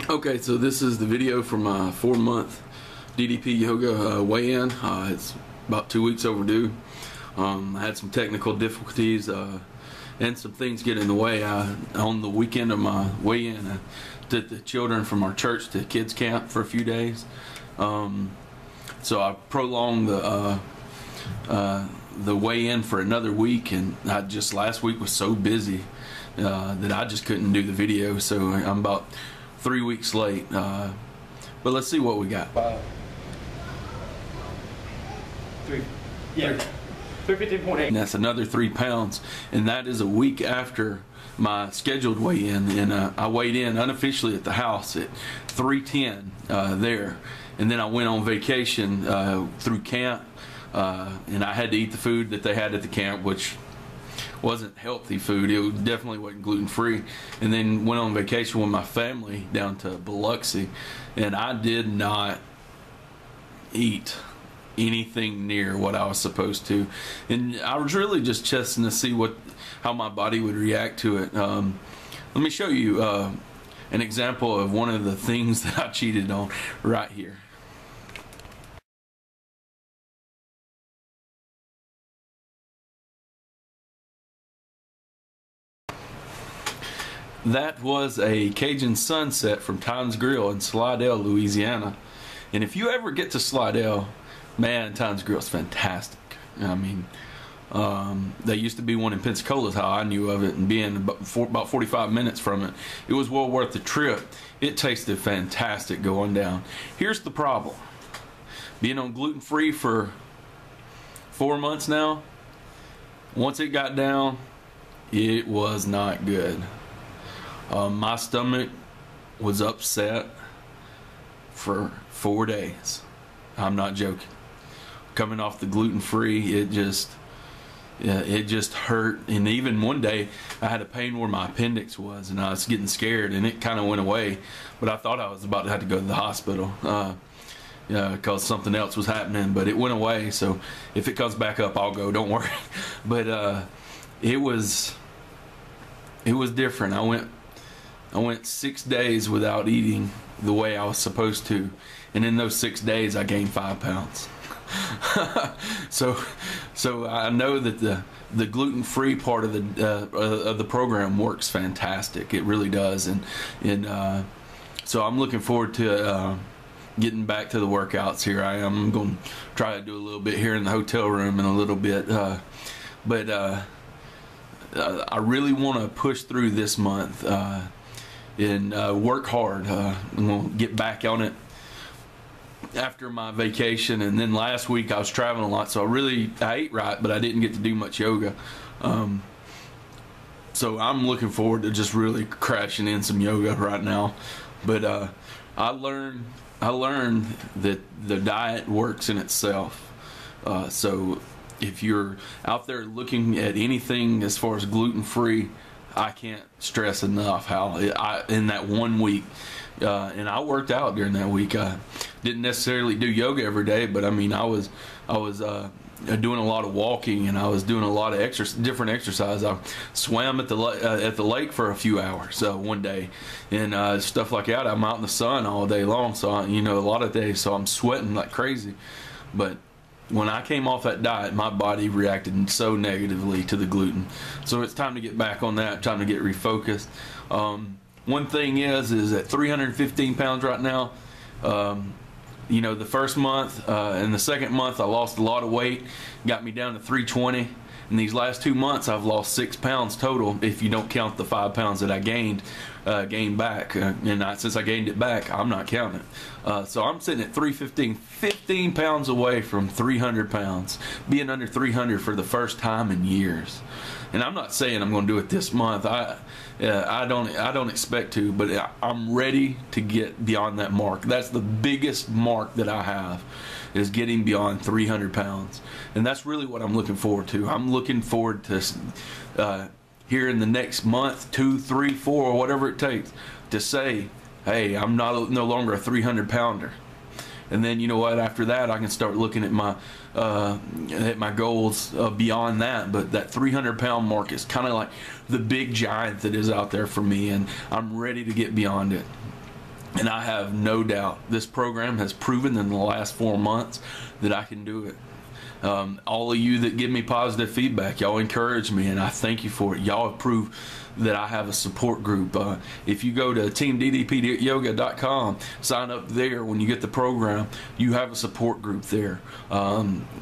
Okay, so this is the video for my 4-month DDP Yoga Weigh In. It's about 2 weeks overdue. I had some technical difficulties and some things get in the way. On the weekend of my weigh-in, I took the children from our church to kids camp for a few days. So I prolonged the weigh-in for another week, and last week was so busy that I just couldn't do the video. So I'm about 3 weeks late, but let's see what we got. 315.8. And that's another 3 pounds, and that is a week after my scheduled weigh-in. And I weighed in unofficially at the house at 310 there, and then I went on vacation through camp, and I had to eat the food that they had at the camp, which wasn't healthy food. It definitely wasn't gluten-free. And then went on vacation with my family down to Biloxi, and I did not eat anything near what I was supposed to. And I was really just testing to see how my body would react to it. Let me show you an example of one of the things that I cheated on right here. That was a Cajun Sunset from Times Grill in Slidell, Louisiana. And if you ever get to Slidell, man, Times Grill is fantastic. I mean, there used to be one in Pensacola, is how I knew of it, and being about 45 minutes from it, it was well worth the trip. It tasted fantastic going down. Here's the problem. Being on gluten-free for 4 months now, once it got down, it was not good. My stomach was upset for 4 days. I'm not joking. Coming off the gluten-free, it just hurt. And even one day I had a pain where my appendix was, and I was getting scared, and it kind of went away, but I thought I was about to have to go to the hospital because something else was happening, but it went away. So if it comes back up, I'll go, don't worry. But it was different. I went 6 days without eating the way I was supposed to, and in those 6 days I gained 5 pounds. so I know that the gluten-free part of the program works fantastic. It really does, and so I'm looking forward to getting back to the workouts here. I'm going to try to do a little bit here in the hotel room in a little bit, but I really want to push through this month and work hard. I'm going to get back on it after my vacation. And then last week I was traveling a lot, so I ate right, but I didn't get to do much yoga. So I'm looking forward to just really crashing in some yoga right now. But I learned that the diet works in itself. So if you're out there looking at anything as far as gluten-free, I can't stress enough how in that 1 week, and I worked out during that week. I didn't necessarily do yoga every day, but I mean, I was doing a lot of walking, and I was doing a lot of different exercise. I swam at the lake for a few hours one day, and stuff like that. I'm out in the sun all day long, so a lot of days, so I'm sweating like crazy. But when I came off that diet, my body reacted so negatively to the gluten. So it's time to get back on that, time to get refocused. One thing is at 315 pounds right now, the first month and the second month I lost a lot of weight, got me down to 320. In these last 2 months I've lost 6 pounds total, if you don't count the 5 pounds that I gained back, and since I gained it back, I'm not counting it. So I'm sitting at 315, 15 pounds away from 300 pounds, being under 300 for the first time in years. And I'm not saying I'm going to do it this month. I don't expect to, but I'm ready to get beyond that mark. That's the biggest mark that I have, is getting beyond 300 pounds. And that's really what I'm looking forward to. I'm looking forward to here in the next month, 2, 3, 4, or whatever it takes, to say, hey, I'm no longer a 300 pounder. And then, you know what, after that I can start looking at my goals beyond that. But that 300 pound mark is kind of like the big giant that is out there for me, and I'm ready to get beyond it. And I have no doubt this program has proven in the last 4 months that I can do it. All of you that give me positive feedback, y'all encourage me, and I thank you for it. Y'all have proved that I have a support group. If you go to teamddpyoga.com, sign up there. When you get the program, you have a support group there.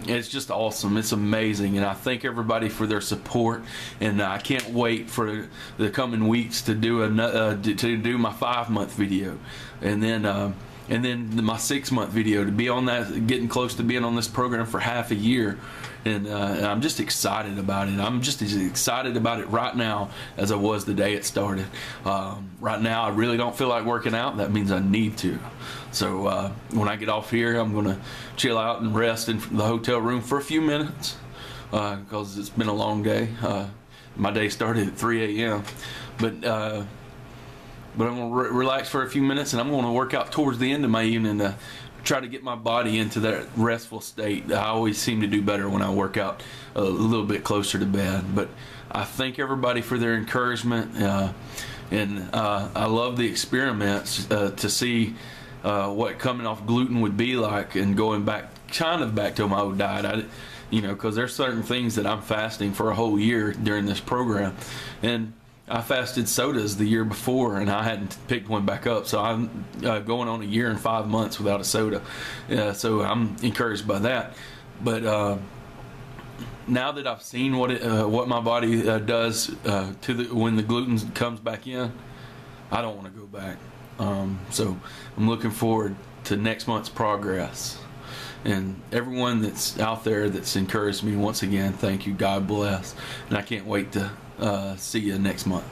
It's just awesome. It's amazing, and I thank everybody for their support. And I can't wait for the coming weeks to do my 5-month video, and then my 6-month video, to be on that, getting close to being on this program for half a year. And I'm just excited about it. I'm just as excited about it right now as I was the day it started. Right now, I really don't feel like working out. That means I need to. So when I get off here, I'm going to chill out and rest in the hotel room for a few minutes, because it's been a long day. My day started at 3 a.m. But I'm going to relax for a few minutes, and I'm going to work out towards the end of my evening to try to get my body into that restful state. I always seem to do better when I work out a little bit closer to bed. But I thank everybody for their encouragement, and I love the experiments to see what coming off gluten would be like, and going back to my old diet. Because there's certain things that I'm fasting for a whole year during this program, and I fasted sodas the year before, and I hadn't picked one back up, so I'm going on a year and 5 months without a soda. So I'm encouraged by that. But now that I've seen what my body does when the gluten comes back in, I don't want to go back. So I'm looking forward to next month's progress. And everyone that's out there that's encouraged me, once again, thank you. God bless. And I can't wait to see you next month.